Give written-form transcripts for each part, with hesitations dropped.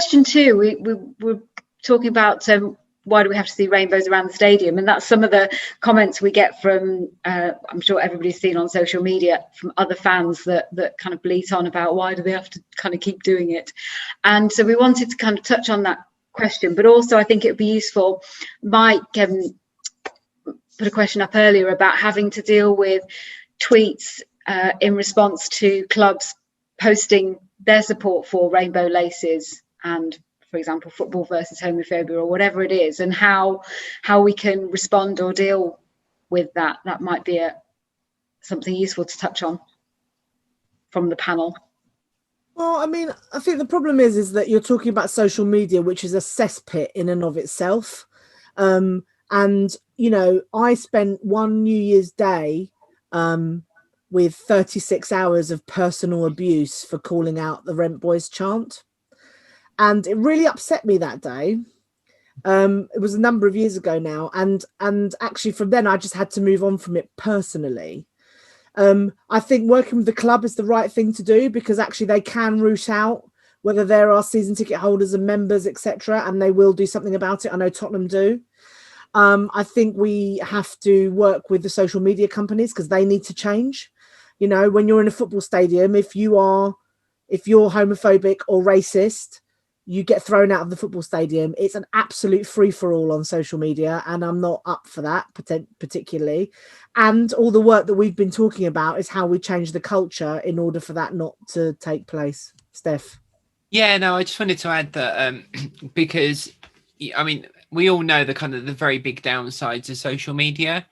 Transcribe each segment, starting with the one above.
question 2, we were talking about why do we have to see rainbows around the stadium? And that's some of the comments we get from, I'm sure everybody's seen on social media, from other fans that kind of bleat on about why do they have to kind of keep doing it. And so we wanted to kind of touch on that question, but also I think it would be useful. Mike put a question up earlier about having to deal with tweets in response to clubs posting their support for rainbow laces and, for example, football versus homophobia or whatever it is, and how we can respond or deal with that. That might be something useful to touch on from the panel. Well, I mean, I think the problem is that you're talking about social media, which is a cesspit in and of itself. And, you know, I spent one New Year's Day with 36 hours of personal abuse for calling out the Rent Boys chant. And it really upset me that day. It was a number of years ago now. And actually from then I just had to move on from it personally. I think working with the club is the right thing to do, because actually they can root out whether there are season ticket holders and members, etc. And they will do something about it. I know Tottenham do. I think we have to work with the social media companies because they need to change. You know, when you're in a football stadium, if you're homophobic or racist, you get thrown out of the football stadium. It's an absolute free-for-all on social media, and I'm not up for that particularly. And all the work that we've been talking about is how we change the culture in order for that not to take place. Steph? Yeah, no, I just wanted to add that because, I mean, we all know the kind of the very big downsides of social media.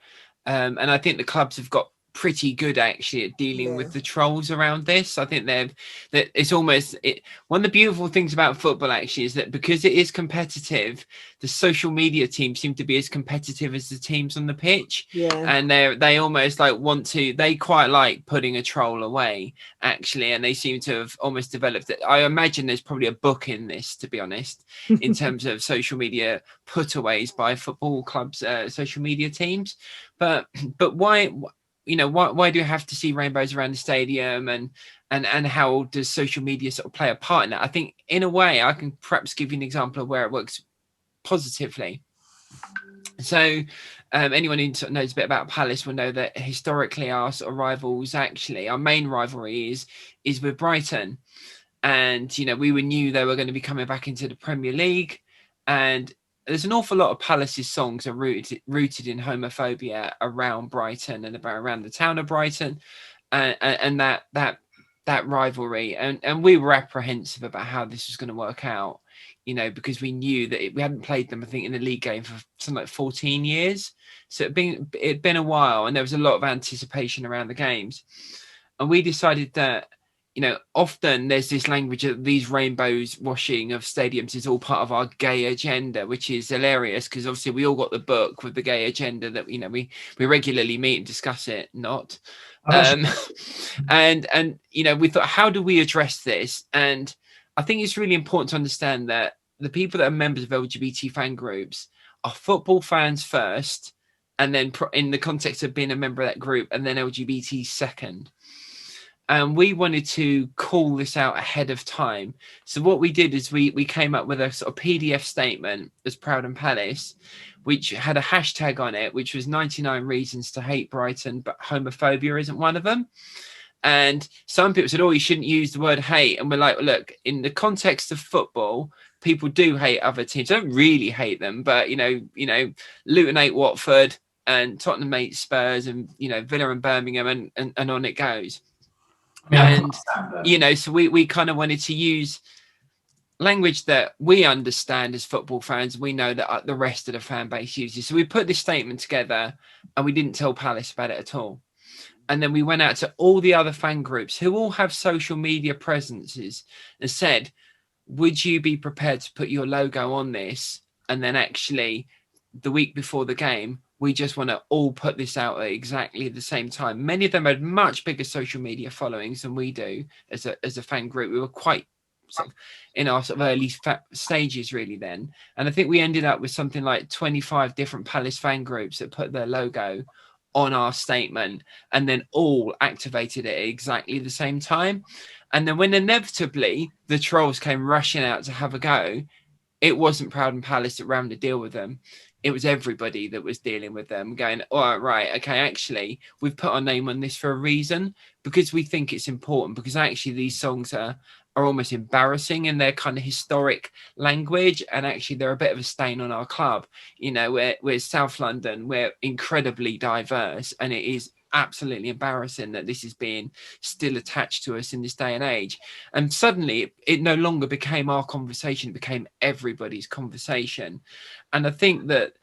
And I think the clubs have got pretty good actually at dealing with the trolls around this. I think that it's almost one of the beautiful things about football actually is that because it is competitive, the social media teams seem to be as competitive as the teams on the pitch. And they almost like they quite like putting a troll away actually, and they seem to have almost developed it. I imagine there's probably a book in this, to be honest, in terms of social media putaways by football clubs, social media teams. But why, you know, why do you have to see rainbows around the stadium, and how does social media sort of play a part in that? I think in a way I can perhaps give you an example of where it works positively. So anyone who sort of knows a bit about Palace will know that historically our sort of rivals, actually our main rivalry is with Brighton, and you know, we knew they were going to be coming back into the Premier League, and there's an awful lot of Palace's songs are rooted in homophobia around Brighton and around the town of Brighton, and that rivalry, and we were apprehensive about how this was going to work out, you know, because we knew that we hadn't played them, I think, in the league game for something like 14 years, so it'd been a while, and there was a lot of anticipation around the games, and we decided that, you know, often there's this language of these rainbows washing of stadiums is all part of our gay agenda, which is hilarious because obviously we all got the book with the gay agenda that, you know, we regularly meet and discuss it, and you know, we thought, how do we address this? And I think it's really important to understand that the people that are members of LGBT fan groups are football fans first, and then in the context of being a member of that group, and then LGBT second. And we wanted to call this out ahead of time. So what we did is we came up with a sort of PDF statement as Proud and Palace, which had a hashtag on it, which was 99 reasons to hate Brighton, but homophobia isn't one of them. And some people said, oh, you shouldn't use the word hate. And we're like, look, in the context of football, people do hate other teams. They don't really hate them, but, you know, Luton hate Watford and Tottenham hate Spurs, and, you know, Villa and Birmingham, and on it goes. And, you know, so we kind of wanted to use language that we understand as football fans. We know that the rest of the fan base uses. So we put this statement together, and we didn't tell Palace about it at all. And then we went out to all the other fan groups who all have social media presences and said, would you be prepared to put your logo on this? And then actually the week before the game, we just want to all put this out at exactly the same time. Many of them had much bigger social media followings than we do as a fan group. We were quite sort of in our sort of early stages really then. And I think we ended up with something like 25 different Palace fan groups that put their logo on our statement, and then all activated at exactly the same time. And then when inevitably the trolls came rushing out to have a go, it wasn't Proud and Palace that ran the deal with them. It was everybody that was dealing with them, going, all right, okay, actually, we've put our name on this for a reason, because we think it's important, because actually these songs are almost embarrassing in their kind of historic language, and actually they're a bit of a stain on our club. You know, we're South London, we're incredibly diverse, and it is absolutely embarrassing that this is being still attached to us in this day and age. And suddenly it no longer became our conversation, it became everybody's conversation. And I think that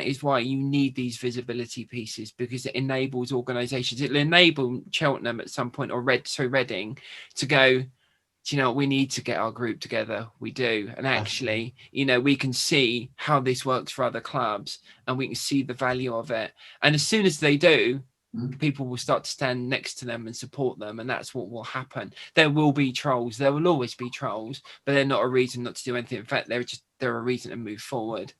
is why you need these visibility pieces, because it enables organizations, it'll enable Cheltenham at some point, or Reading, to go, do you know what, we need to get our group together. We do. And actually, you know, we can see how this works for other clubs, and we can see the value of it. And as soon as they do, people will start to stand next to them and support them, and that's what will happen. There will be trolls, there will always be trolls, but they're not a reason not to do anything. In fact, they're a reason to move forward.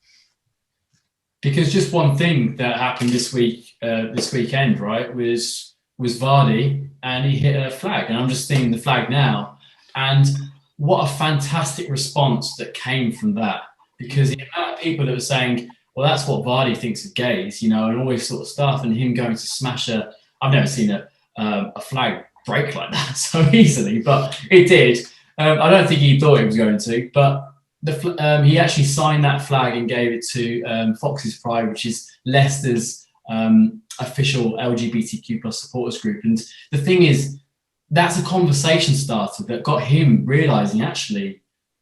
Because just one thing that happened this weekend, right, was Vardy, and he hit a flag, and I'm just seeing the flag now, and what a fantastic response that came from that, because the amount of people that were saying, well, that's what Vardy thinks of gays, you know, and all this sort of stuff, and him going to smash I've never seen a flag break like that so easily, but it did. I don't think he thought it was going to, but he actually signed that flag and gave it to Fox's Pride, which is Leicester's official LGBTQ plus supporters group. And the thing is, that's a conversation starter that got him realizing, actually,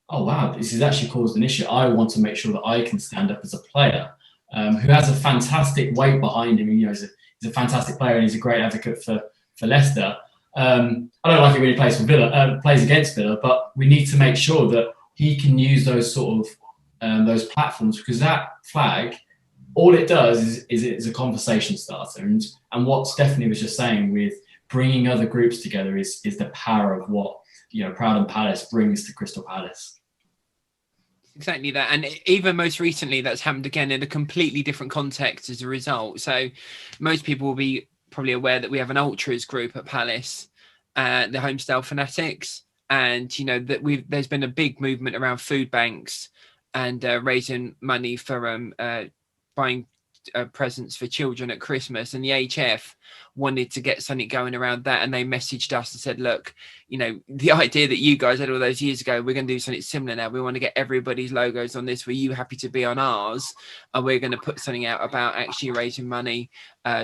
oh wow, this has actually caused an issue. I want to make sure that I can stand up as a player who has a fantastic weight behind him. You know, he's a fantastic player, and he's a great advocate for Leicester. I don't like it when he plays for Villa, plays against Villa, but we need to make sure that he can use those sort of those platforms, because that flag, all it does is it's a conversation starter. And what Stephanie was just saying with bringing other groups together is the power of what, you know, Proud and Palace brings to Crystal Palace. Exactly that. And even most recently, that's happened again in a completely different context as a result. So most people will be probably aware that we have an ultras group at Palace, the Homestyle Fanatics. And, you know, that there's been a big movement around food banks and raising money for buying presents for children at Christmas. And the HF wanted to get something going around that, and they messaged us and said, look, you know, the idea that you guys had all those years ago, we're going to do something similar now. We want to get everybody's logos on this. Were you happy to be on ours? And we're going to put something out about actually raising money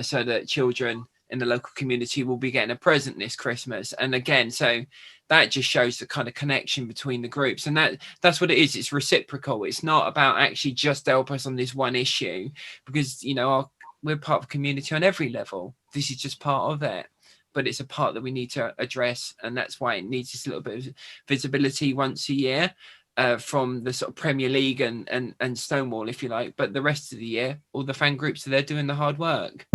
so that children in the local community will be getting a present this Christmas. And again, so that just shows the kind of connection between the groups. And that's what it is. It's reciprocal. It's not about actually just help us on this one issue, because, you know, we're part of a community on every level. This is just part of it, but it's a part that we need to address. And that's why it needs this little bit of visibility once a year from the sort of Premier League and Stonewall, if you like. But the rest of the year, all the fan groups are there doing the hard work.